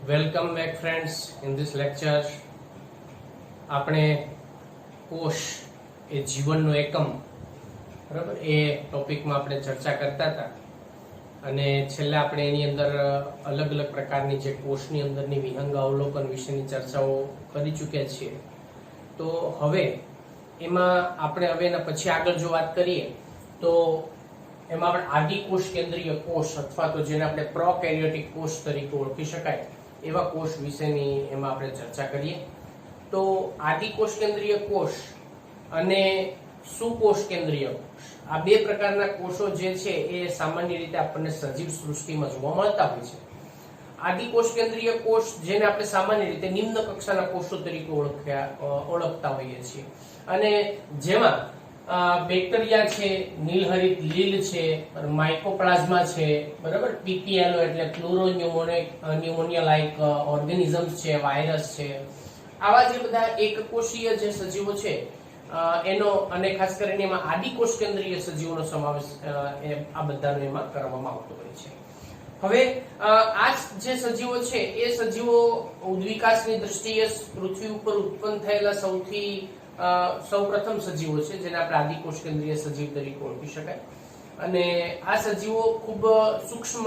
Welcome back friends. In this lecture આપણે કોષ એ જીવનનો એકમ, બરાબર, એ ટોપિકમાં આપણે ચર્ચા કરતા હતા અને છેલ્લે આપણે એની અંદર અલગ અલગ પ્રકારની જે કોષની અંદરની વિહંગ અવલોકન વિશેની ચર્ચાઓ કરી ચૂક્યા છીએ. તો હવે એમાં આપણે એના પછી આગળ જો વાત કરીએ તો એમાં આપણે આદિકોષ કેન્દ્રીય કોષ અથવા તો જેને આપણે પ્રોકેરિયોટિક કોષ તરીકે ઓળખી શકાય એવા કોષ વિશેની એમાં આપણે ચર્ચા કરીએ. તો આદિકોષ કેન્દ્રીય કોષ અને સુકોષ કેન્દ્રીય કોષ, આ બે પ્રકારના કોષો જે છે એ સામાન્ય રીતે આપણને સજીવ સૃષ્ટિમાં જોવા મળતા હોય છે. આદિકોષ કેન્દ્રીય કોષ જેને આપણે સામાન્ય રીતે નિમ્ન કક્ષાના કોષો તરીકે ઓળખતા હોઈએ છીએ અને જેમાં બેક્ટેરિયા છે, નીલહરિત લીલ છે, માઇકોપ્લાઝ્મા છે, બરાબર, પીપીએલઓ એટલે પ્લુરોન્યુમોનિયા લાઇક ઓર્ગેનિઝમ્સ છે, વાયરસ છે, આવા જે બધા એકકોષીય જે સજીવો છે એનો અને ખાસ કરીને એમાં આદિકોષ કેન્દ્રીય સજીવોનો સમાવેશ આ બધાનો એમાં કરવામાં આવતો હોય છે. હવે આ જે સજીવો છે એ સજીવો ઉદ્વિકાસની દ્રષ્ટિએ પૃથ્વી ઉપર ઉત્પન્ન થયેલા સૌપ્રથમ સજીવો છે જેને આપણે આદિકોષ કેન્દ્રીય સજીવ તરીકે ઓળખી શકાય. અને આ સજીવો ખૂબ સૂક્ષ્મ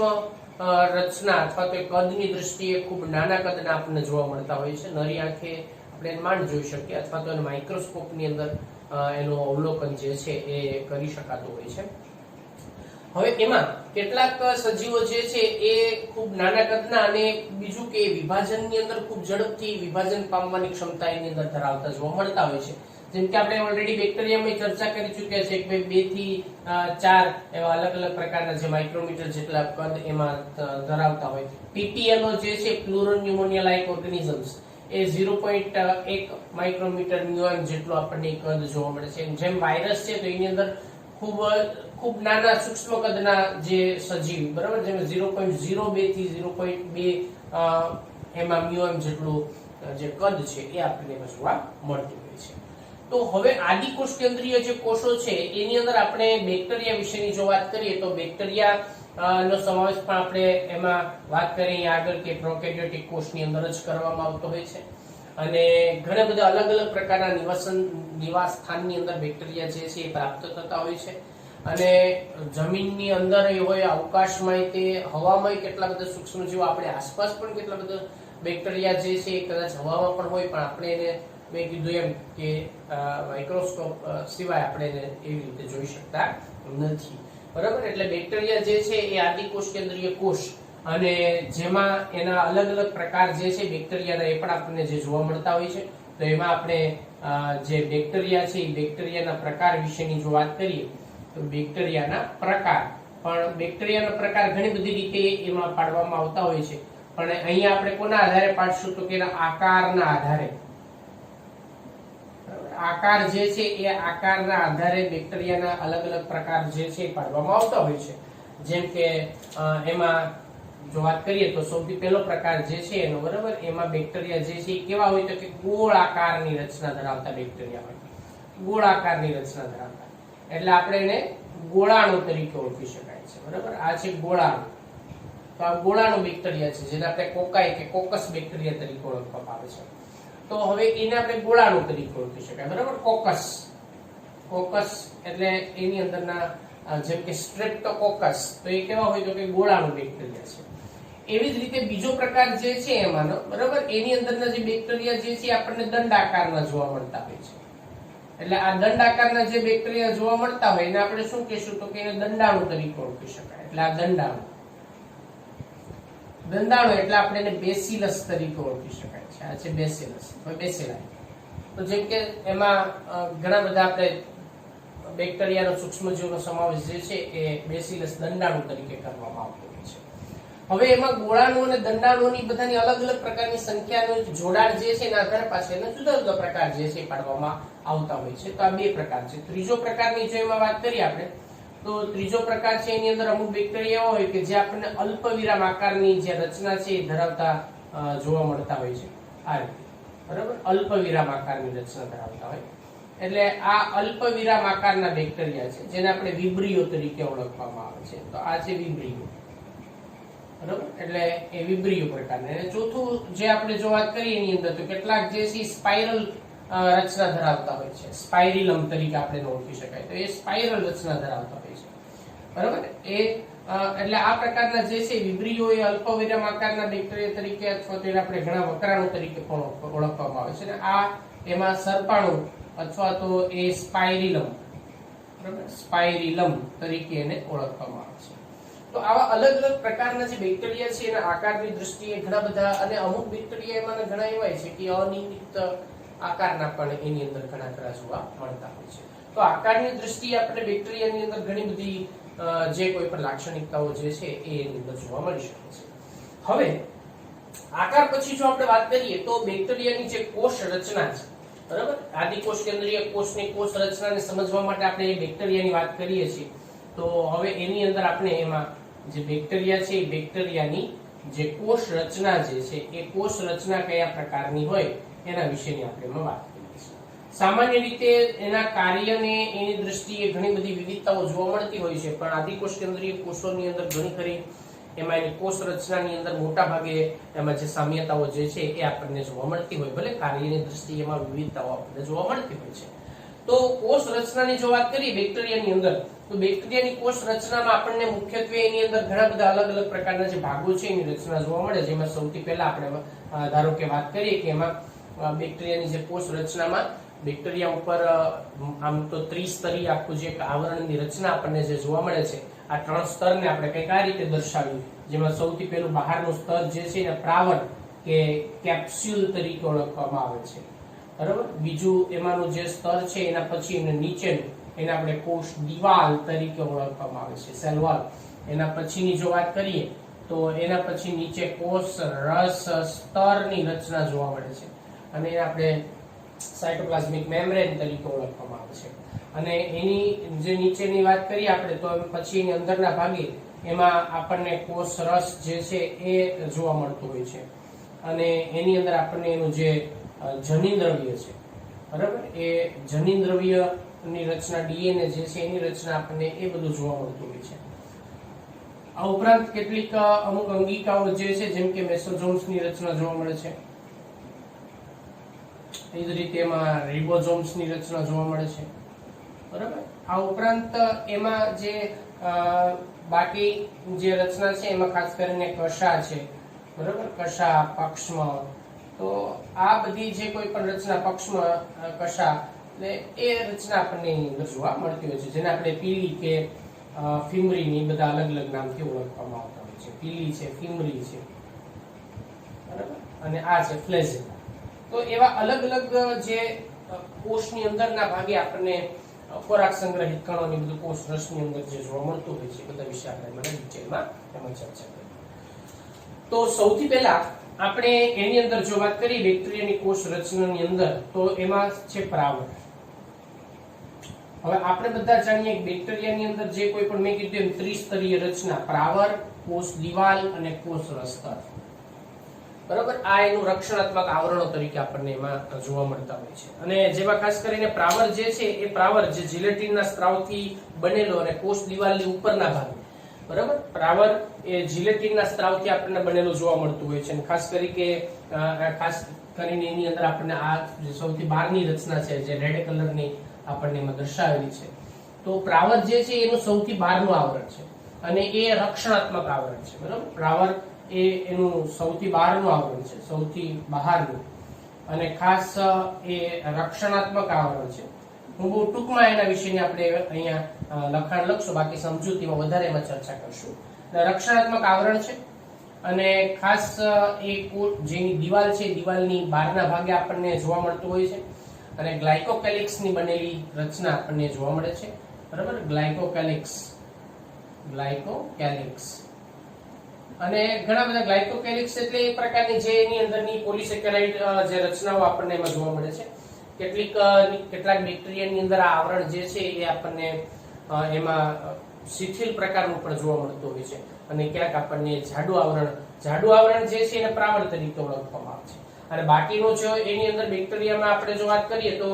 રચના અથવા તો કદની દ્રષ્ટિએ ખૂબ નાના કદના આપણને જોવા મળતા હોય છે. નરી આંખે આપણે માંડ જોઈ શકીએ અથવા તો માઇક્રોસ્કોપની અંદર એનું અવલોકન જે છે એ કરી શકાતું હોય છે. હવે એમાં કેટલાક સજીવો જે છે એ ખૂબ નાના કદના અને બીજું કે વિભાજનની અંદર ખૂબ ઝડપથી વિભાજન પામવાની ક્ષમતા એની અંદર ધરાવતા જોવા મળતા હોય છે. જેમ કે આપણે ઓલરેડી બેક્ટેરિયામાં ચર્ચા કરી ચૂક્યા છે કે 2 થી 4 એવા અલગ અલગ પ્રકારના જે માઇક્રોમીટર જેટલા કદ એમાં ધરાવતા હોય. પીપીએલઓ જે છે પ્લુરોન્યુમોનિયા લાઇક ઓર્ગેનિઝમ્સ એ 0.1 માઇક્રોમીટર મ્યુએમ જેટલો આપણને કદ જોવા મળે છે. જેમ વાયરસ છે તો એની અંદર ખૂબ નાના સૂક્ષ્મ કદના જે સજીવ, બરાબર, જેમ 0.02 થી 0.2 એમાં મ્યુએમ જેટલું જે કદ છે એ આપણને જોવા મળતું હોય છે. તો હવે આદિકોષ કેન્દ્રીય જે કોષો છે એની અંદર આપણે બેક્ટેરિયા વિશેની જો વાત કરીએ તો બેક્ટેરિયા નો સમાવેશ પણ આપણે એમાં વાત કરીએ આગળ કે પ્રોકેરિયોટિક કોષની અંદર જ કરવામાં આવતો હોય છે. અને ઘણા બધા અલગ અલગ પ્રકારના નિવાસ સ્થાનની અંદર બેક્ટેરિયા જે છે એ પ્રાપ્ત થતા હોય છે. અને જમીનની અંદર હોય, અવકાશમાં, તે હવામાં કેટલા બધા સૂક્ષ્મ જીવો, આપણે આસપાસ પણ કેટલા બધા બેક્ટેરિયા જે છે એ કદાચ હવામાં પણ હોય પણ આપણે એને મેં કીધું એમ કે માઇક્રોસ્કોપ સિવાય આપણે એને એવી રીતે જોઈ શકતા નથી, બરાબર. એટલે બેક્ટેરિયા જે છે એ આદિકોષ કેન્દ્રીય કોષ અને જેમાં એના અલગ અલગ પ્રકાર જે છે બેક્ટેરિયાના એ પણ આપણને જે જોવા મળતા હોય છે. તો એમાં આપણે જે બેક્ટેરિયા છે એ બેક્ટેરિયાના પ્રકાર વિશેની જો વાત કરીએ તો બેક્ટેરિયાના પ્રકાર ઘણી બધી રીતે એમાં પાડવામાં આવતા હોય છે. પણ અહીંયા આપણે કોના આધારે પાડશું તો કે એના આકારના આધારે. આકાર જે છે એ આકારના આધારે બેક્ટેરિયાના અલગ અલગ પ્રકાર જે છે એ પાડવામાં આવતા હોય છે. જેમ કે એમાં જો વાત કરીએ તો સૌથી પહેલો પ્રકાર જે છે એનો, બરાબર, એમાં બેક્ટેરિયા જે છે એ કેવા હોય તો કે ગોળ આકારની રચના ધરાવતા બેક્ટેરિયા હોય. ગોળ આકારની રચના ધરાવતા એટલે આપણે એને ગોળાણુ તરીકે ઓળખી શકાય છે, બરાબર. આ છે ગોળાણુ. તો આ ગોળાણુ બેક્ટેરિયા છે જેને આપણે કોકાઈ કે કોકસ બેક્ટેરિયા તરીકે ઓળખવામાં આવે છે. તો હવે એને આપણે ગોળાણુ તરીકે ઓળખી શકાય, બરાબર. કોકસ એટલે એની અંદરના જેમ કે સ્ટ્રેપ્ટોકોકસ, તો એ કેવા હોય તો કે ગોળાણુ બેક્ટેરિયા છે. એવી જ રીતે બીજો પ્રકાર જે છે એમાંનો, બરાબર, એની અંદરના જે બેક્ટેરિયા જે છે આપણને દંડાકારના જોવા મળતા હોય છે. એટલે આ દંડાકારના જે બેક્ટેરિયા જોવા મળતા હોય એને આપણે શું કહીશું તો કે એને દંડાણુ તરીકે ઓળખી શકાય. એટલે આ દંડાણુ એટલે આપણે એને બેસિલસ તરીકે ઓળખી શકાય છે. આ છે બેસિલસ, બેસિલાઈ. તો જેમ કે એમાં ઘણા બધા આપણે બેક્ટેરિયાનો સૂક્ષ્મજીવનો સમાવેશ જે છે એ બેસિલસ દંડાણુ તરીકે કરવામાં આવતો હોય છે. હવે એમાં ગોળાણુ અને દંડાણુની બધાની અલગ અલગ પ્રકારની સંખ્યાનું જોડાણ જે છે એના આધારે પાછળ એના જુદા જુદા પ્રકાર જે છે પાડવામાં આવતા હોય છે. તો આ બે પ્રકાર છે. ત્રીજો પ્રકારની જો એમાં વાત કરીએ આપણે તો ત્રીજો પ્રકાર છે એની અંદર અમુક બેક્ટેરિયા હોય કે જે આપણને અલ્પવિરામ આકારની જે રચના છે એ ધરાવતા જોવા મળતા હોય છે. આ રીતે, બરાબર, અલ્પવિરામ આકારની રચના ધરાવતા હોય. એટલે આ અલ્પવિરામ આકારના બેક્ટેરિયા છે જેને આપણે વિબ્રિયો તરીકે ઓળખવામાં આવે છે. તો આ છે વિબ્રિયો. બરાબર, એટલે એ વિબ્રિયો પ્રકારના. અને ચોથું જે આપણે જો વાત કરીએ એની અંદર તો કેટલાક જે છે સ્પાઇરલ રચના ધરાવતા હોય છે, સ્પાઇરિલમ તરીકે આપણે ઓળખી શકાય. તો એ સ્પાઇરલ રચના ધરાવતા હોય છે, બરાબર. એટલે આ પ્રકારના જે છે વિબ્રિયો એ અલ્પવિરામ આકારના બેક્ટેરિયા તરીકે અથવા તો એને આપણે ઘણા વકરાણુ તરીકે પણ ઓળખવામાં આવે છે. અને આ એમાં સર્પાણુ અથવા તો એ સ્પાઇરિલમ, બરાબર, સ્પાઇરિલમ તરીકે એને ઓળખવામાં આવે છે. તો આવા અલગ અલગ પ્રકારના જે બેક્ટેરિયા છે એના આકારની દ્રષ્ટિએ ઘણા બધા, અને અમુક બેક્ટેરિયા એમાં ઘણા એવા છે કે અનિયમિત આકારના પણ એની અંદર ઘણા ખરા જોવા મળતા હોય છે. તો આકારની દ્રષ્ટિએ આપણે બેક્ટેરિયાની અંદર ઘણી બધી જે કોઈ પણ લાક્ષણિકતાઓ જે છે એ એની અંદર જોવા મળી શકે છે. હવે આકાર પછી જો આપણે વાત કરીએ તો બેક્ટેરિયાની જે કોષ રચના છે, બરાબર, આદિકોષ કેન્દ્રીય કોષની કોષ રચનાને સમજવા માટે આપણે બેક્ટેરિયાની વાત કરીએ છીએ. તો હવે એની અંદર આપણે એમાં જે બેક્ટેરિયા છે એ બેક્ટેરિયાની જે કોષ રચના જે છે એ કોષ રચના કયા પ્રકારની હોય એના વિશેની આપણે એમાં વાત કરીએ છીએ. સામાન્ય રીતે એના કાર્યને એની દ્રષ્ટિએ ઘણી બધી વિવિધતાઓ જોવા મળતી હોય છે, પણ આદિકોષ કેન્દ્રીય કોષોની અંદર ઘણી ખરી એમાં એની કોષ રચનાની અંદર મોટા ભાગે એમાં જે સામ્યતાઓ જે છે એ આપણને જોવા મળતી હોય, ભલે કાર્યની દ્રષ્ટિએ એમાં વિવિધતાઓ આપણને જોવા મળતી હોય છે. તો કોષ રચનાની જો વાત કરીએ બેક્ટેરિયાની અંદર, તો બેક્ટેરિયાની કોષ રચનામાં આપણને મુખ્યત્વે એની અંદર ઘણા બધા અલગ અલગ પ્રકારના જે ભાગો છે એની રચના જોવા મળે છે. એમાં સૌથી પહેલા આપણે ધારો કે વાત કરીએ કે એમાં બેક્ટેરિયાની જે કોષ રચનામાં બેક્ટેરિયા ઉપર આમ તો ત્રિસ્તરીય આખું જે આવરણની રચના આપણને જે જોવા મળે છે, આ 3 સ્તરને આપણે કંઈક આ રીતે દર્શાવ્યું, જેમાં સૌથી પહેલું બહારનું સ્તર જે છે એને પ્રાવર કે કેપ્સ્યુલ તરીકે ઓળખવામાં આવે છે, બરાબર. બીજું એમાંનું જે સ્તર છે એના પછી એને નીચેનું એને આપણે કોષ દિવાલ તરીકે ઓળખવામાં આવે છે, સેલ વોલ. એના પછીની જો વાત કરીએ તો એના પછી નીચે કોષ રસ સ્તરની રચના જોવા મળે છે, અને એને આપણે સાયટોપ્લાઝમિક મેમ્બ્રેન તરીકે ઓળખવામાં આવે છે. અને એની જે નીચેની વાત કરીએ આપણે તો પછી એની અંદરના ભાગે એમાં આપણને કોષ રસ જે છે એ જોવા મળતું હોય છે, અને એની અંદર આપણને એનું જે જનીન દ્રવ્ય છે, બરાબર, એ જનીન દ્રવ્યની રચના ડીએનએ જે છે એની રચના આપણને એ બધું જોવા મળતું હોય છે. આ ઉપરાંત કેટલીક અમુક અંગિકાઓ જે છે જેમ કે મેસોઝોમ્સની રચના જોવા મળે છે, એ જ રીતે એમાં રિબોઝોમ્સની રચના જોવા મળે છે, બરાબર. આ ઉપરાંત એમાં જે બાકી જે રચના છે એમાં ખાસ કરીને કશા છે, બરાબર, કશા પક્ષમાં. તો આ બધી જે કોઈ પણ રચના પક્ષમાં કશા એટલે એ રચના આપણને એની અંદર જોવા મળતી હોય છે, જેને આપણે પીલી કે ફિમરી બધા અલગ અલગ નામથી ઓળખવામાં આવતા હોય છે. પીલી છે, ફિમરી છે, બરાબર, અને આ છે ફ્લેજેલા. તો એવા અલગ અલગ જે કોષની અંદરના ભાગે આપણને ખોરાક સંગ્રહિત કણોની બધું કોષ રસની અંદર જે જોવા મળતું હોય છે બધા વિશે આપણે મને ડિટેલમાં એમાં ચર્ચા કરીએ. તો સૌથી પહેલા આપણે એની અંદર જો વાત કરીએ બેક્ટેરિયાની કોષ રચનાની અંદર, તો એમાં છે પ્રાવર. હવે આપણે બધા જાણીએ કે બેક્ટેરિયાની અંદર જે કોઈ પણ મેં કીધું એમ ત્રિસ્તરીય રચના, પ્રાવર, કોષ દિવાલ અને કોષ રસ્તર, બરાબર. આ એનું રક્ષણાત્મક આવરણો તરીકે આપણને એમાં જોવા મળતા હોય છે. અને જેમાં ખાસ કરીને પ્રાવર જે છે એ પ્રાવર જે જિલેટિનના સ્ત્રાવથી બનેલો અને કોષ દિવાલની ઉપરના ભાગે, બરાબર, પ્રાવર એ જિલેટિનના સ્ત્રાવથી આપણને બનેલું જોવા મળતું હોય છે. અને ખાસ કરીને એની અંદર આપણને આ જે સૌથી બહારની રચના છે જે રેડ કલરની આપણને એમાં દર્શાવેલી છે, તો પ્રાવર જે છે એનું સૌથી બહારનું આવરણ છે અને એ રક્ષણાત્મક આવરણ છે, બરાબર. પ્રાવર એ એનું સૌથી બહારનું આવરણ છે, સૌથી બહારનું, અને ખાસ એ રક્ષણાત્મક આવરણ છે. હું બહુ ટૂંકમાં એના વિશેની આપણે અહીંયા લખાણ લખશું, બાકી સમજૂતીમાં વધારે એમાં ચર્ચા કરશું. રક્ષણાત્મક આવરણ છે, અને ખાસ એ જેની દિવાલ છે દિવાલની બહારના ભાગે આપણને જોવા મળતું હોય છે, અને ગ્લાયકોકેલિક્સની બનેલી રચના આપણને જોવા મળે છે, બરાબર. ગ્લાયકોકેલિક્સ અને ઘણા બધા ગ્લાયકોકેલિક્સ એટલે એ પ્રકારની જે એની અંદરની પોલિસેકેરાઇડ જે રચનાઓ આપણને એમાં જોવા મળે છે. કેટલાક બેક્ટેરિયાની અંદર આ આવરણ જે છે એ આપણને એમાં શિથિલ પ્રકારનું પણ જોવા મળતું હોય છે, અને ક્યાંક આપણને જાડુ આવરણ જે છે એને પ્રાવર તરીકે ઓળખવામાં આવે છે. અને બાકીનો જો એની અંદર બેક્ટેરિયામાં આપણે જો વાત કરીએ તો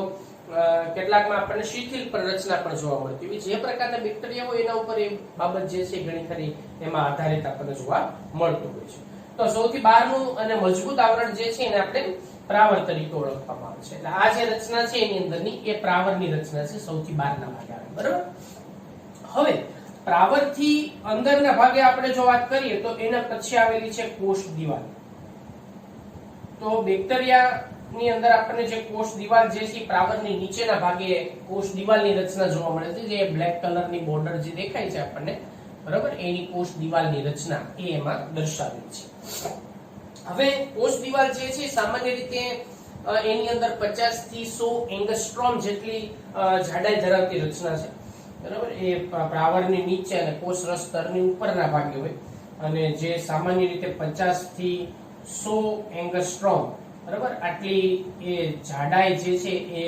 કેટલાકમાં આપણને શિથિલ પર રચના પણ જોવા મળતી હોય. જે પ્રકારના બેક્ટેરિયા હોય એના ઉપર એ બાબત જે છે ઘણી ખરી એમાં આધારિત આપણને જોવા મળતું હોય છે. તો સૌથી બહારનું અને મજબૂત આવરણ જે છે એને આપણે પ્રાવર તરીકે ઓળખવામાં આવે છે. એટલે આ જે રચના છે એની અંદરની એ પ્રાવરની રચના છે, સૌથી બહારના ભાગે આવે. બરાબર. હવે પ્રાવરથી અંદરના ભાગે આપણે જો વાત કરીએ તો એના પછી આવેલી છે કોષ દિવાલ. તો બેક્ટેરિયા ની અંદર આપણને જે કોષ દિવાલ જે છે પ્રાવરની નીચેના ભાગે કોષ દિવાલની રચના જોવા મળે છે. જે બ્લેક કલરની બોર્ડર જે દેખાય છે આપણને, બરાબર, એની કોષ દિવાલની રચના એ એમાં દર્શાવેલી છે. હવે કોષ દિવાલ જે છે સામાન્ય રીતે એની અંદર 50 થી 100 એંગસ્ટ્રોમ જેટલી જાડાઈ ધરાવતી રચના છે. બરાબર. એ પ્રાવરની નીચે અને કોષરસ સ્તરની ઉપરના ભાગે હોય અને જે સામાન્ય રીતે 50 થી 100 એંગસ્ટ્રોમ, બરાબર, આટલી એ જાડાઈ જે છે એ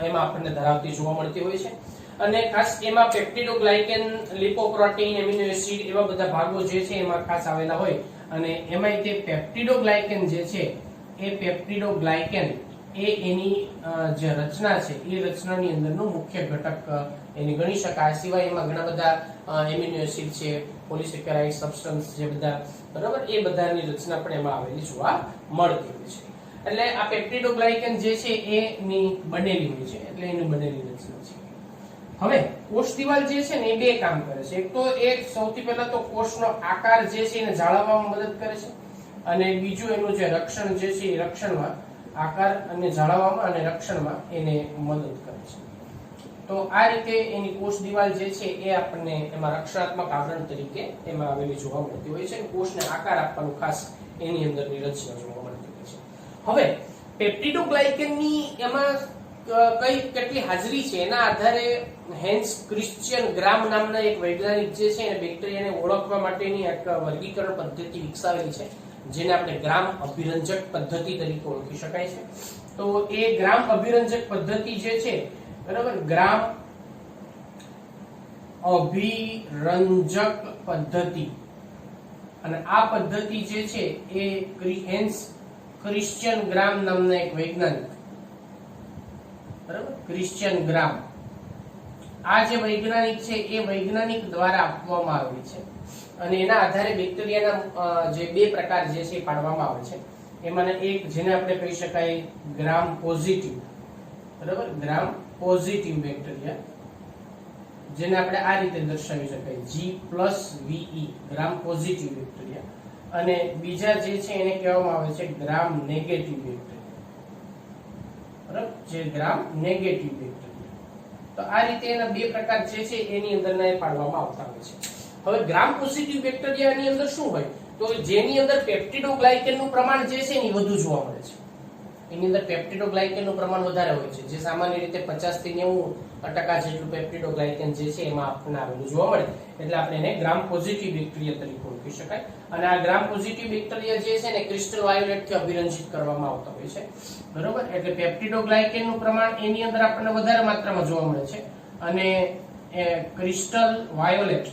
એમાં આપણને ધરાવતી જોવા મળતી હોય છે. અને ખાસ એમાં પેપ્ટિડોગ્લાયકેન, લિપોપ્રોટીન, એમિનો એસિડ એવા બધા ભાગો જે છે એમાં ખાસ આવેલા હોય. અને એમાંય તે પેપ્ટિડોગ્લાયકેન જે છે એ પેપ્ટિડોગ્લાયકેન એ એની જે રચના છે એ રચનાની અંદરનું મુખ્ય ઘટક એની ગણી શકાય. સિવાય એમાં ઘણા બધા એમિનો એસિડ છે, પોલિસેકેરાઇડ સબસ્ટન્સ જે બધા, બરાબર, એ બધાની રચના પણ એમાં આવેલી જોવા મળતી હોય છે. એટલે આ પેપ્ટિડોગ્લાયકેન જે છે એની બનેલી હોય છે, એટલે એની બનેલી રચના છે. હવે કોષ દિવાલ જે છે ને એ બે કામ કરે છે. એક તો એ સૌથી પહેલા તો કોષનો આકાર જે છે એને જાળવવામાં મદદ કરે છે અને બીજું એનું જે રક્ષણ જે છે એ રક્ષણમાં, આકાર અને જાળવવામાં અને રક્ષણમાં એને મદદ કરે છે. તો આ રીતે એની કોષ દિવાલ જે છે એ આપણને એમાં રક્ષણાત્મક આવરણ તરીકે એમાં આવેલી જોવા મળતી હોય છે. કોષને આકાર આપવાનું ખાસ એની અંદરની રચના જોવા મળતી હોય છે. હવે પેપ્ટિડોગ્લાયકેનની એમાં કઈ કેટલી હાજરી છે એના આધારે હેન્સ ક્રિશ્ચિયન ગ્રામ નામના એક વૈજ્ઞાનિક જે છે એને બેક્ટેરિયાને ઓળખવા માટેની એક વર્ગીકરણ પદ્ધતિ વિકસાવેલી છે, જેને આપણે ગ્રામ અભિરંજક પદ્ધતિ તરીકે ઓળખી શકાય છે. તો એ ગ્રામ અભિરંજક પદ્ધતિ જે છે, બરાબર, ગ્રામ અભિરંજક પદ્ધતિ, અને આ પદ્ધતિ જે છે એ હેન્સ ક્રિશ્ચિયન ગ્રામ નામના એક વૈજ્ઞાનિક, બરાબર, ક્રિશ્ચિયન ગ્રામ, આ જે વૈજ્ઞાનિક છે એ વૈજ્ઞાનિક દ્વારા આપવામાં આવી છે. અને એના આધારે બેક્ટેરિયાના જે બે પ્રકાર જે છે પાડવામાં આવે છે. એમાંના એક જેને આપણે કહી શકાય ગ્રામ પોઝિટિવ, બરાબર, ગ્રામ પોઝિટિવ બેક્ટેરિયા, જેને આપણે આ રીતે દર્શાવી શકાય G+VE, ગ્રામ પોઝિટિવ બેક્ટેરિયા. અને બીજા જે છે એને કહેવામાં આવે છે ગ્રામ નેગેટિવ બેક્ટેરિયા, બરાબર, જે ગ્રામ નેગેટિવ બેક્ટેરિયા. તો આ રીતે એના બે પ્રકાર જે છે એની અંદરના એ પાડવામાં આવતા હોય છે. હવે ગ્રામ પોઝિટિવ બેક્ટેરિયાની અંદર શું હોય તો જેની અંદર પેપ્ટિડોગ્લાયકેનનું પ્રમાણ જે છે એ વધુ જોવા મળે છે. એની અંદર પેપ્ટિડોગ્લાયકેનનું પ્રમાણ વધારે હોય છે, જે સામાન્ય રીતે 50 થી 90% જેટલું પેપ્ટિડોગ્લાયકેન જે છે એમાં આપણને આવેલું જોવા મળે. એટલે આપણે એને ગ્રામ પોઝિટિવ બેક્ટેરિયા તરીકે ઓળખી શકાય. અને આ ગ્રામ પોઝિટિવ બેક્ટેરિયા જે છે ને ક્રિસ્ટલ વાયોલેટ થી અભિરંજિત કરવામાં આવતા હોય છે, બરોબર. એટલે પેપ્ટિડોગ્લાયકેનનું પ્રમાણ એની અંદર આપણને વધારે માત્રામાં જોવા મળે છે. અને ક્રિસ્ટલ વાયોલેટ,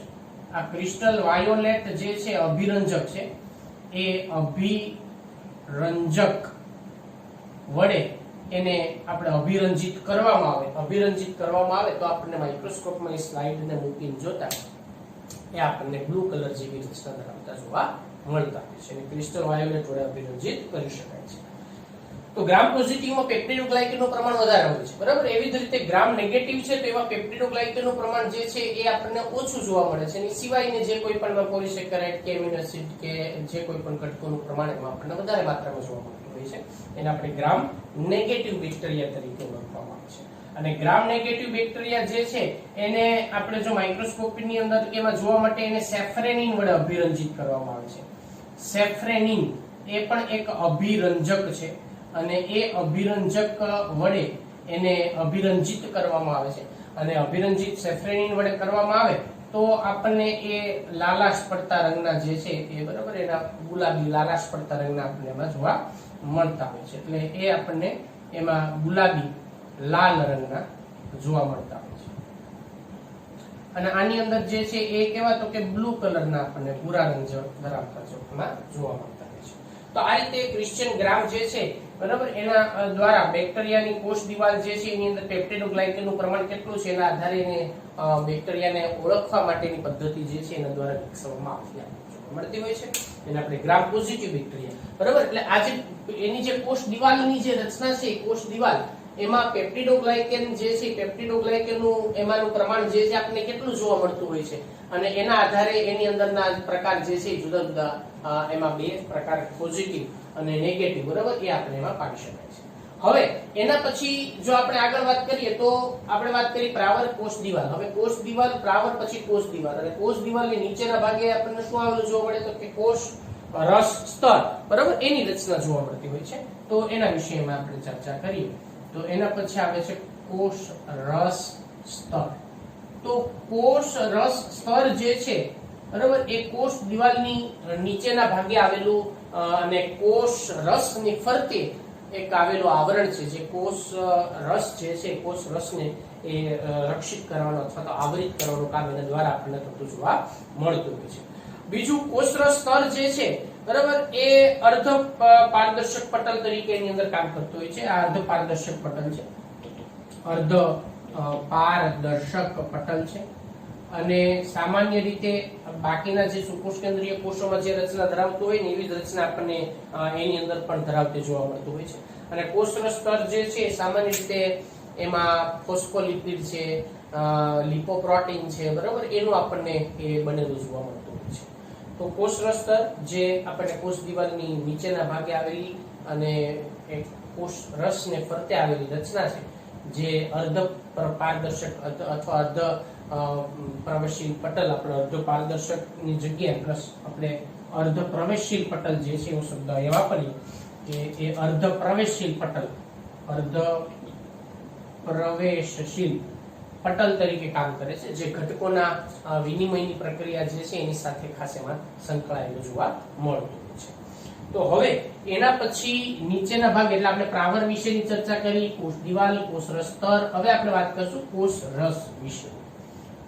આ ક્રિસ્ટલ વાયોલેટ જે છે અભિરંજક છે, એ અભિરંજક વડે એને આપણે અભિરંજિત કરવામાં આવે તો આપણને માઇક્રોસ્કોપમાં એ સ્લાઇડને મૂકીને જોતા એ આપણને બ્લુ કલર જેવી રચના ધરાવતા જોવા મળતા હોય છે. અને ક્રિસ્ટલ વાયોલેટ વડે અભિરંજિત કરી શકાય છે. તો ગ્રામ પોઝિટિવમાં પેપ્ટિડોગ્લાયકેનનું પ્રમાણ વધારે હોય છે, બરાબર. એવી જ રીતે ગ્રામ નેગેટિવ છે તો એમાં પેપ્ટિડોગ્લાયકેનનું પ્રમાણ જે છે એ આપણને ઓછું જોવા મળે છે. અને સિવાયને જે કોઈ પણ પોલિસેકેરાઇડ કે એમિનો એસિડ કે જે કોઈ પણ ઘટકોનું પ્રમાણ એમાં આપણને વધારે માત્રામાં જોવા મળતું હોય છે. એને આપણે ગ્રામ નેગેટિવ બેક્ટેરિયા તરીકે ઓળખવામાં આવે છે. અને ગ્રામ નેગેટિવ બેક્ટેરિયા જે છે એને આપણે જો માઇક્રોસ્કોપની અંદર એમાં જોવા માટે એને સેફ્રેનિન વડે અભિરંજિત કરવામાં આવે છે. સેફ્રેનિન એ પણ એક અભિરંજક છે અને એ અભિરંજક વડે એને અભિરંજિત કરવામાં આવે છે. અને અભિરંજિત સેફ્રેનિન વડે કરવામાં આવે તો આપણને એ લાલાશ પડતા રંગના જે છે એ, બરાબર, એના ગુલાબી લાલાશ પડતા રંગના આપણને એમાં જોવા મળતા હોય છે. એટલે એ આપણને એમાં ગુલાબી લાલ રંગના જોવા મળતા હોય છે. અને આની અંદર જે છે એ કેવા તો કે બ્લુ કલરના આપણને ભૂરા રંગ ધરાવતા ચોકમાં જોવા મળતા હોય છે. તો આ રીતે ક્રિશ્ચિયન ગ્રામ જે છે બરાબર, એના દ્વારા બેક્ટેરિયાની કોષ દિવાલ જે છે એની અંદર પેપ્ટિડોગ્લાયકનનું પ્રમાણ કેટલું છે એના આધારે એને બેક્ટેરિયાને ઓળખવા માટેની પદ્ધતિ જે છે એના દ્વારા વિકસાવવામાં આવતી મળતી હોય છે. એને આપણે ગ્રામ પોઝિટિવ બેક્ટેરિયા, બરાબર. એટલે આજે એની જે કોષ દિવાલની જે રચના છે, કોષ દિવાલ એમાં પેપ્ટિડોગ્લાયકન જે છે, પેપ્ટિડોગ્લાયકનનું એમાંનું પ્રમાણ જે છે આપણને કેટલું જોવા મળતું હોય છે, અને એના આધારે એની અંદરના પ્રકાર જે છે જુદા જુદા એમાં બે પ્રકાર પોઝિટિવ અને નેગેટિવ, બરાબર, એ આપણે એમાં પાડી શકાય છે. હવે એના પછી જો આપણે આગળ વાત કરીએ તો આપણે વાત કરી પ્રાવર કોષ દિવાલ. હવે કોષ દિવાલ, પ્રાવર, પછી કોષ દિવાલ. અને કોષ દિવાલની નીચેના ભાગે આપણને શું આવેલું જોવા મળે તો કે કોષ રસ સ્તર, બરાબર, એની રચના જોવા મળતી હોય છે. તો એના વિષયમાં આપણે ચર્ચા કરીએ તો એના પછી આવે છે કોષ રસ સ્તર. તો કોષ રસ સ્તર જે છે, બરાબર, એ કોષ દિવાલની નીચેના ભાગે આવેલું અને કોષ રસની ફરતે એક આવેલું આવરણ છે, જે કોષ રસ જે છે, કોષ રસને એ રક્ષિત કરવાનો અથવા તો આવરિત કરવાનું કામ એના દ્વારા આપણને થતું જોવા મળતું હોય છે. બીજું કોષ રસ સ્તર જે છે, બરાબર, એ અર્ધ પારદર્શક પટલ તરીકે એની અંદર કામ કરતું હોય છે. આ અર્ધ પારદર્શક પટલ છે, અર્ધ પારદર્શક પટલ છે. અને સામાન્ય રીતે બાકીના જે સુકોષ કેન્દ્રીય કોષોમાં જે રચના ધરાવતું હોય ને એવી જ રચના આપણને એની અંદર પણ ધરાવતી જોવા મળતું હોય છે. અને કોષરસ સ્તર જે છે સામાન્ય રીતે એમાં ફોસ્ફોલિપિડ છે, લિપોપ્રોટીન છે, બરાબર, એનું આપણને એ બનેલું જોવા મળતું હોય છે. તો કોષરસ સ્તર જે આપણે કોષ દિવાલની નીચેના ભાગે આવેલી અને એક કોષ રસને ફરતે આવેલી રચના છે, જે અર્ધ પારદર્શક અથવા અર્ધ પ્રવેશશીલ પટલ, આપણે અર્ધ પારદર્શક ની જગ્યાએ પ્લસ આપણે અર્ધ પ્રવેશશીલ પટલ જે છે એવો શબ્દ એ વાપરીએ કે એ અર્ધ પ્રવેશશીલ પટલ, અર્ધ પ્રવેશશીલ પટલ તરીકે કામ કરે છે, જે ઘટકોના વિનિમયની પ્રક્રિયા જે છે એની સાથે ખાસ એમાં સંકળાયેલું જોવા મળતું છે. તો હવે એના પછી નીચેના ભાગ, એટલે આપણે પ્રાવર વિશેની ચર્ચા કરી, કોષ દિવાલ, કોષ રસ સ્તર. હવે આપણે વાત કરશું કોષ રસ વિશે.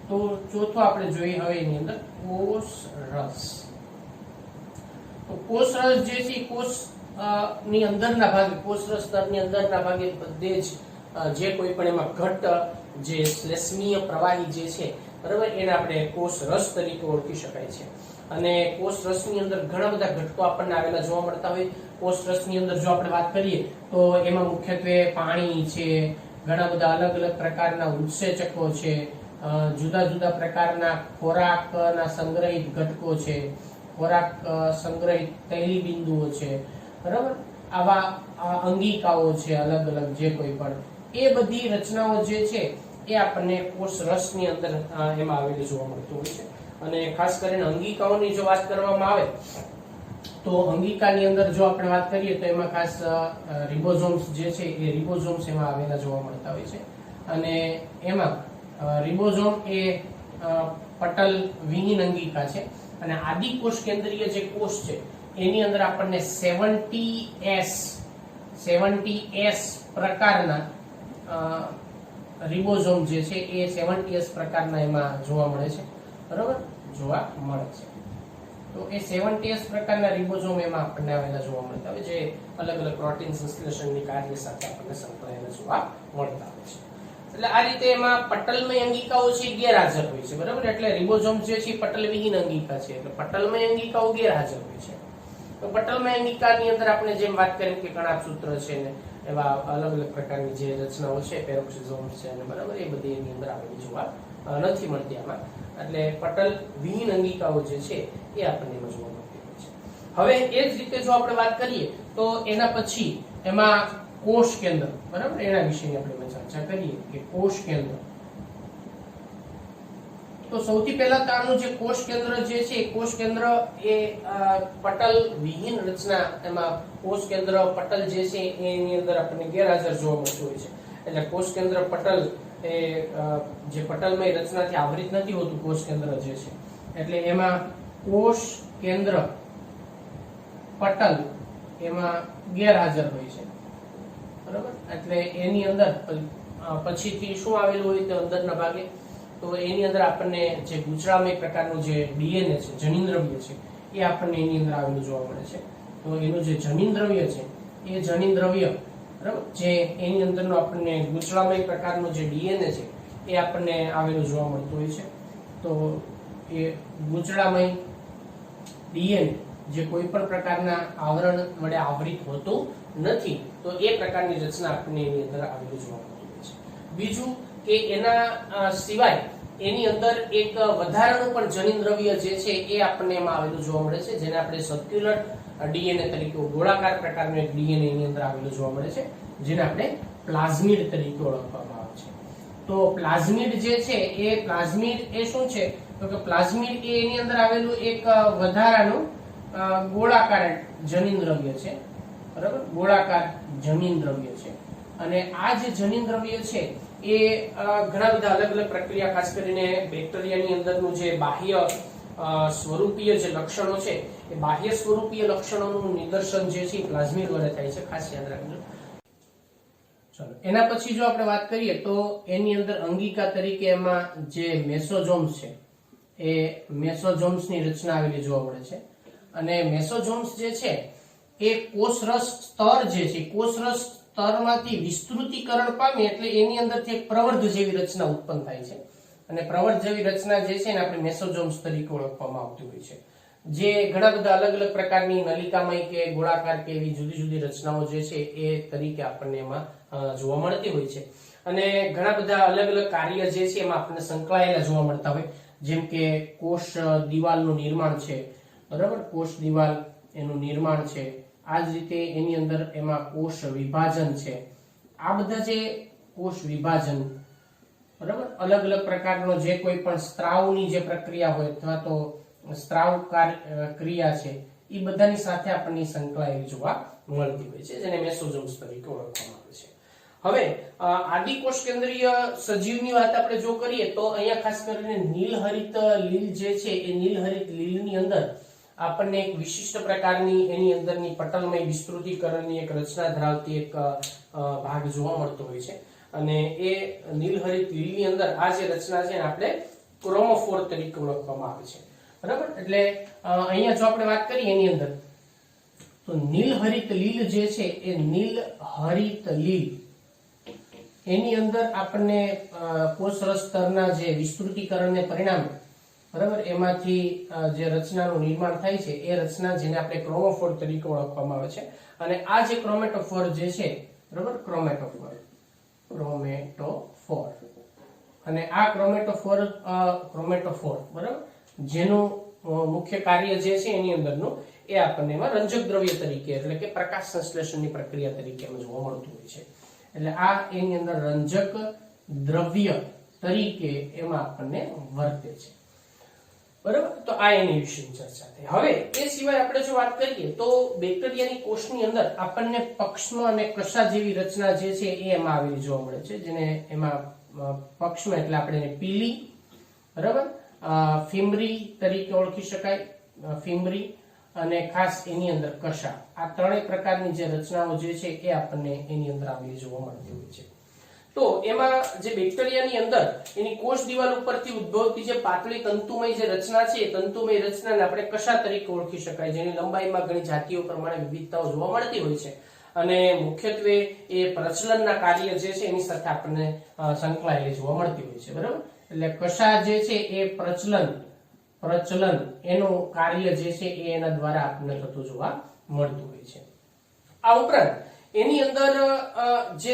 તો ચોથો આપણે જોઈએ હવે એની અંદર કોષ રસ. તો કોષ રસ જે છે કોષ ની અંદરના ભાગે, કોષ રસ સ્તરની અંદરના ભાગે બધે જ જે કોઈ પણ એમાં ઘટ, જે શ્લેષ્મીય પ્રવાહી જે છે, બરાબર, એને આપણે કોષ રસ તરીકે ઓળખી શકાય છે. અને કોષ રસની અંદર ઘણા બધા ઘટકો આપણને આવેલા જોવા મળતા હોય. કોષ રસની અંદર જો આપણે વાત કરીએ તો એમાં મુખ્યત્વે પાણી છે, ઘણા બધા અલગ અલગ પ્રકારના ઉત્સેચકો છે, જુદા જુદા પ્રકારના ખોરાકના સંગ્રહિત ઘટકો છે, ખોરાક સંગ્રહિત તૈલી બિંદુઓ છે, બરાબર, આવા અંગિકાઓ છે, અલગ અલગ જે કોઈ પણ એ બધી રચનાઓ જે છે એ આપણને કોષ રસની અંદર એમાં આવેલી જોવા મળતું હોય છે. અને ખાસ કરીને અંગિકાઓની જો વાત કરવામાં આવે તો અંગિકાની અંદર જો આપણે વાત કરીએ તો એમાં ખાસ રિબોઝોમ્સ જે છે એ રિબોઝોમ્સ એમાં આવેલા જોવા મળતા હોય છે. અને એમાં રિબોઝોમ એ પટલ વિહીન અંગિકા છે. અને આદિકોષ કેન્દ્રીય જે કોષ છે એની અંદર આપણને 70S પ્રકારના રિબોઝોમ જે છે એ 70S પ્રકારના એમાં જોવા મળે છે, બરાબર, જોવા મળે છે. તો એ 70S પ્રકારના રિબોઝોમ એમાં આપણને આવેલા જોવા મળતા હોય, જે અલગ અલગ પ્રોટીન સંશ્લેષણની કાર્ય સાથે આપણને સંકળાયેલા જોવા મળતા હોય છે. એટલે આ રીતે એમાં પટલમય અંગિકાઓ છે ગેરહાજર હોય છે, બરાબર. એટલે રિબોઝોમ જે છે પટલ વિહીન અંગિકા છે, એટલે પટલમય અંગિકાઓ ગેરહાજર હોય છે. તો પટલમય અંગિકાની અંદર આપણે જેમ વાત કરી કે કણાભસૂત્ર છે ને એવા અલગ અલગ પ્રકારની જે રચનાઓ છે, પેરોક્સિઝોમ્સ છે અને બરાબર, એ બધી એની અંદર આવેલી જોવા નથી મળતી આમાં. એટલે પટલ વિહીન અંગિકાઓ જે છે એ આપણને એમાં જોવા મળતી હોય છે. હવે એ જ રીતે જો આપણે વાત કરીએ તો એના પછી એમાં કોષ કેન્દ્ર, બરાબર, એના વિશેની આપણે ચર્ચા કરીએ કે કોષ કેન્દ્ર. તો સૌથી પહેલા તો આનું જે કોષ કેન્દ્ર જે છે, કોષ કેન્દ્ર એ પટલ વિહીન રચના, એમાં કોષ કેન્દ્ર પટલ જે છે એની અંદર આપણને ગેરહાજર જોવા મળતું હોય છે. એટલે કોષ કેન્દ્ર પટલ એ જે પટલમય રચનાથી આવૃત નથી હોતું કોષ કેન્દ્ર જે છે, એટલે એમાં કોષ કેન્દ્ર પટલ એમાં ગેરહાજર હોય છે, બરાબર. એટલે એની અંદર પછીથી શું આવેલું હોય તો અંદરના ભાગે, તો એની અંદર આપણને જે ગુચરામય પ્રકારનું જે ડીએનએ છે, જનીન દ્રવ્ય છે, એ આપણને એની અંદર આવેલું જોવા મળે છે. તો એનું જે જનીન દ્રવ્ય છે એ જનીન દ્રવ્ય, બરાબર, જે એની અંદરનો આપણને ગૂંચળામય પ્રકારનો જે ડીએનએ છે એ આપણને આવેલું જોવા મળતું હોય છે. તો એ ગૂંચળામય ડીએનએ જે કોઈ પણ પ્રકારના આવરણ વડે આવૃત હોતું નથી, તો એ પ્રકારની રચના આપણને એની અંદર આવેલું જોવા મળતું હોય છે. બીજું કે એના સિવાય એની અંદર એક વધારાનું પણ જનીન દ્રવ્ય જે છે એ આપણને એમાં આવેલું જોવા મળે છે, જેને આપણે સર્ક્યુલર ડીએનએ તરીકે, ગોળાકાર પ્રકારનું એક ડીએનએ એની અંદર આવેલું જોવા મળે છે, જેને આપણે પ્લાઝમિડ તરીકે ઓળખવામાં આવે છે. તો પ્લાઝમિડ જે છે એ પ્લાઝમિડ એ શું છે, તો કે પ્લાઝમિડ એ એની અંદર આવેલું એક વધારાનું ગોળાકાર જનીન દ્રવ્ય છે, બરાબર, ગોળાકાર જનીન દ્રવ્ય છે. અને આ જે જનીન દ્રવ્ય છે એ ઘણા બધા અલગ અલગ પ્રક્રિયા, ખાસ કરીને બેક્ટેરિયાની અંદરનું જે બાહ્ય સ્વરૂપીય જે લક્ષણો છે એ બાહ્ય સ્વરૂપીય લક્ષણોનું નિદર્શન જે છે પ્લાઝમિડ વડે થાય છે, ખાસ યાદ રાખજો. ચલો, એના પછી જો આપણે વાત કરીએ તો એની અંદર અંગિકા તરીકે એમાં જે મેસોઝોમ્સ છે એ મેસોઝોમ્સ ની રચના આવેલી જોવા મળે છે. અને મેસોઝોમ્સ જે છે એ કોષરસ સ્તર જે છે, કોષરસ સ્તરમાંથી વિસ્તૃતીકરણ પામી એટલે એની અંદરથી એક પ્રવર્ધ જેવી રચના ઉત્પન્ન થાય છે. અને પ્રવર્ધ જેવી રચના જે છે એને આપણે મેસોઝોમ્સ તરીકે ઓળખવામાં આવતી હોય છે, જે ઘણા બધા અલગ અલગ પ્રકારની નલિકામય કે ગોળાકાર કે એવી જુદી જુદી રચનાઓ જે છે એ તરીકે આપણને એમાં જોવા મળતી હોય છે. અને ઘણા બધા અલગ અલગ કાર્ય જે છે એમાં આપણને સંકળાયેલા જોવા મળતા હોય, જેમ કે કોષ દિવાલનું નિર્માણ છે, બરાબર, કોષ દિવાલ એનું નિર્માણ છે. આ જ રીતે એની અંદર એમાં કોષ વિભાજન છે. આ બધા જે કોષ વિભાજન, બરાબર, અલગ અલગ પ્રકારનો જે કોઈ પણ સ્ત્રાવની જે પ્રક્રિયા હોય અથવા તો સ્ત્રાવ ક્રિયા છે એ બધાની સાથે આપણને સંકળાયેલી જોવા મળતી હોય છે, જેને મેસોઝોમ્સ તરીકે ઓળખવામાં આવે છે. હવે આદિકોષ કેન્દ્રીય સજીવની વાત આપણે જો કરીએ તો અહીંયા ખાસ કરીને નીલહરિત લીલ જે છે એ નીલહરિત લીલની અંદર આપણને એક વિશિષ્ટ પ્રકારની એની અંદરની પટલમય વિસ્તૃતીકરણની એક રચના ધરાવતી એક ભાગ જોવા મળતો હોય છે. અને એ નીલહરિત લીલની અંદર આ જે રચના છે આપણે ક્રોમોફોર તરીકે ઓળખવામાં આવે છે, બરાબર. એટલે અહીંયા જો આપણે વાત કરીએ એની અંદર તો નીલહરિત લીલ જે છે એ નીલહરિત લીલ એની અંદર આપણને કોષરસ સ્તરના જે વિસ્તૃતીકરણને પરિણામે, બરાબર, એમાંથી જે રચનાનું નિર્માણ થાય છે એ રચના જેને આપણે ક્રોમોફોર તરીકે ઓળખવામાં આવે છે. અને આ જે ક્રોમેટોફોર જે છે, બરાબર, ક્રોમેટોફોર અને આ ક્રોમેટોફોર, બરાબર, જેનું મુખ્ય કાર્ય જે છે એની અંદરનું એ આપણને એમાં રંજક દ્રવ્ય તરીકે એટલે કે પ્રકાશ સંશ્લેષણની પ્રક્રિયા તરીકે એમાં જોવા મળતું હોય છે. એટલે આ એની અંદર રંજક દ્રવ્ય તરીકે એમાં આપણને વર્તે છે, બરાબર. તો આ એની વિશેની ચર્ચા થઈ. હવે એ સિવાય આપણે જો વાત કરીએ તો બેક્ટેરિયાની કોષની અંદર આપણને પક્ષમ અને કશા જેવી રચના જે છે એ એમાં આવેલી જોવા મળે છે, જેને એમાં પક્ષમ એટલે આપણે એને પીલી, બરાબર, ફિમ્બ્રી તરીકે ઓળખી શકાય, ફિમ્બ્રી, અને ખાસ એની અંદર કશા. આ ત્રણેય પ્રકારની જે રચનાઓ જે છે એ આપણને એની અંદર આવેલી જોવા મળતી હોય છે. તો એમાં જે બેક્ટેરિયાની અંદર એની કોષ દિવાલ ઉપરથી ઉદ્ભવતી જે પાતળી તંતુમય જે રચના છે એ તંતુમય રચનાને આપણે કશા તરીકે ઓળખી શકાય, જેની લંબાઈમાં ઘણી જાતિઓ પ્રમાણે વિવિધતાઓ જોવા મળતી હોય છે. અને મુખ્યત્વે એ પ્રચલનના કાર્ય જે છે એની સાથે આપણને સંકળાયેલી જોવા મળતી હોય છે, બરાબર. એટલે કશા જે છે એ પ્રચલન એનું કાર્ય જે છે એ એના દ્વારા આપણને થતું જોવા મળતું હોય છે. આ ઉપરાંત એની અંદર જે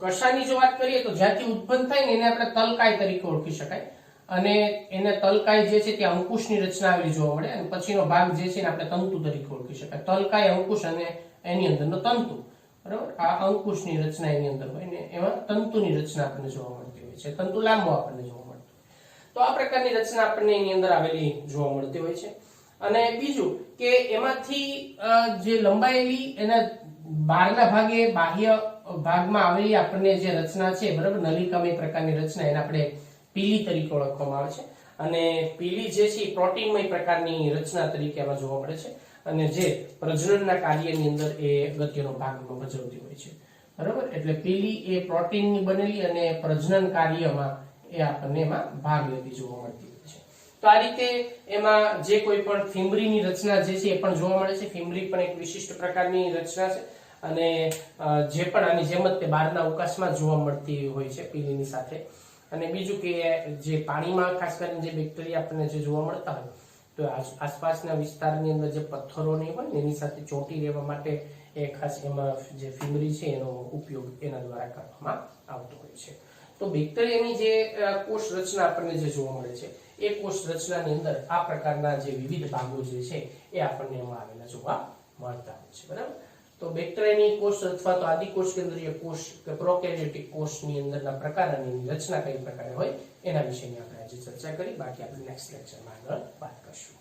કશાની જો વાત કરીએ તો જ્યાંથી ઉત્પન્ન થાય ને એને આપણે તલકાય તરીકે ઓળખી શકાય. અને એને તલકાય જે છે ત્યાં અંકુશની રચના આવેલી જોવા મળે, અને પછીનો ભાગ જે છે આપણે તંતુ તરીકે ઓળખી શકાય. તલકાય, અંકુશ અને એની અંદરનો તંતુ, બરાબર. આ અંકુશની રચના એની અંદર હોય ને એમાં તંતુની રચના આપણને જોવા મળતી હોય છે, તંતુ લાંબો આપણને જોવા મળતો. તો આ પ્રકારની રચના આપણને એની અંદર આવેલી જોવા મળતી હોય છે. અને બીજું કે એમાંથી જે લંબાયેલી એના બહારના ભાગે બાહ્ય ભાગમાં આવેલી આપણને જે રચના છે, બરાબર, નલિકામય પ્રકારની રચના, એને આપણે પીલી તરીકે ઓળખવામાં આવે છે. અને પીલી જે છે પ્રોટીનમય પ્રકારની રચના તરીકે એમાં જોવા મળે છે, અને જે પ્રજનનના કાર્યની અંદર એ અગત્યનો ભાગ ભજવતી હોય છે, બરાબર. એટલે પીલી એ પ્રોટીનની બનેલી અને પ્રજનન કાર્યમાં એ આપણને એમાં ભાગ લેતી જોવા મળતી હોય છે. તો આ રીતે એમાં જે કોઈ પણ ફિમ્બ્રીની રચના જે છે એ પણ જોવા મળે છે. ફિમ્બ્રી પણ એક વિશિષ્ટ પ્રકારની રચના છે. અને જે પણ આની જેમ જ તે બહારના અવકાશમાં જોવા મળતી હોય છે પીલીની સાથે. અને બીજું કે જે પાણીમાં ખાસ કરીને જે બેક્ટેરિયા આપણને જે જોવા મળતા હોય તો આસપાસના વિસ્તારની અંદર જે પથ્થરો નહીં હોય ને એની સાથે ચોંટી રહેવા માટે એ ખાસ એમાં જે ફીમરી છે એનો ઉપયોગ એના દ્વારા કરવામાં આવતો હોય છે. તો બેક્ટેરિયાની જે કોષ રચના આપણને જે જોવા મળે છે એ કોષ રચનાની અંદર આ પ્રકારના જે વિવિધ ભાગો જે છે એ આપણને એમાં આવેલા જોવા મળતા હોય છે. બરાબર. તો બેક્ટેરિયાની કોષ અથવા તો આદિકોષ કેન્દ્રીય કોષ કે પ્રોકેરિયોટિક કોષની અંદરના પ્રકાર અને એની રચના કઈ પ્રકારે હોય એના વિશેની આપણે આજે ચર્ચા કરી. બાકી આપણે નેક્સ્ટ લેક્ચરમાં આગળ વાત કરશું.